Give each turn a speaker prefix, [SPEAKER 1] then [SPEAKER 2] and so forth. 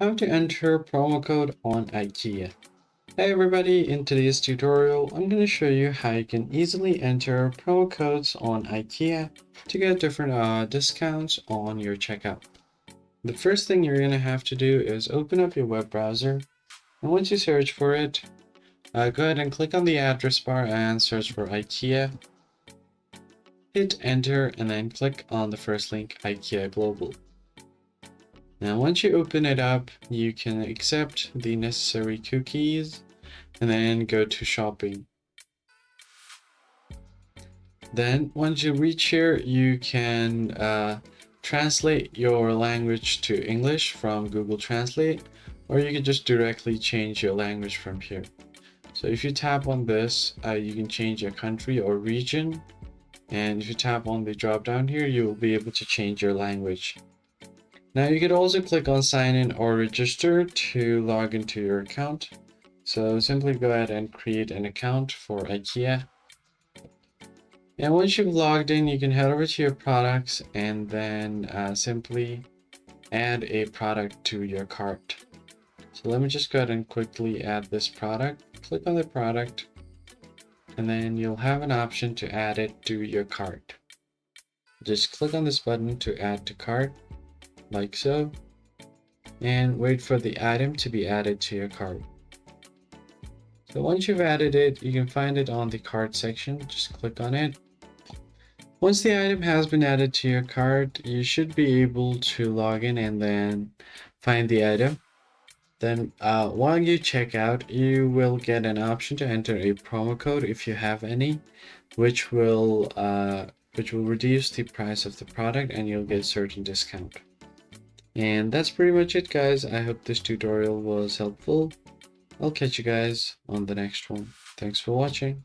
[SPEAKER 1] How to enter promo code on IKEA. Hey everybody, in today's tutorial, I'm going to show you how you can easily enter promo codes on IKEA to get different discounts on your checkout. The first thing you're going to have to do is open up your web browser, and once you search for it, go ahead and click on the address bar and search for IKEA. Hit enter and then click on the first link, IKEA Global. Now, once you open it up, you can accept the necessary cookies and then go to shopping. Then once you reach here, you can translate your language to English from Google Translate, or you can just directly change your language from here. So if you tap on this, you can change your country or region. And if you tap on the drop down here, you will be able to change your language. Now you could also click on sign in or register to log into your account. So simply go ahead and create an account for IKEA. And once you've logged in, you can head over to your products and then simply add a product to your cart. So let me just go ahead and quickly add this product. Click on the product and then you'll have an option to add it to your cart. Just click on this button to add to cart, like so, and wait for the item to be added to your cart. So once you've added it, you can find it on the cart section. Just click on it. Once the item has been added to your cart, you should be able to log in and then find the item. Then while you check out, you will get an option to enter a promo code if you have any, which will reduce the price of the product and you'll get certain discount. And that's pretty much it, guys. I hope this tutorial was helpful. I'll catch you guys on the next one. Thanks for watching.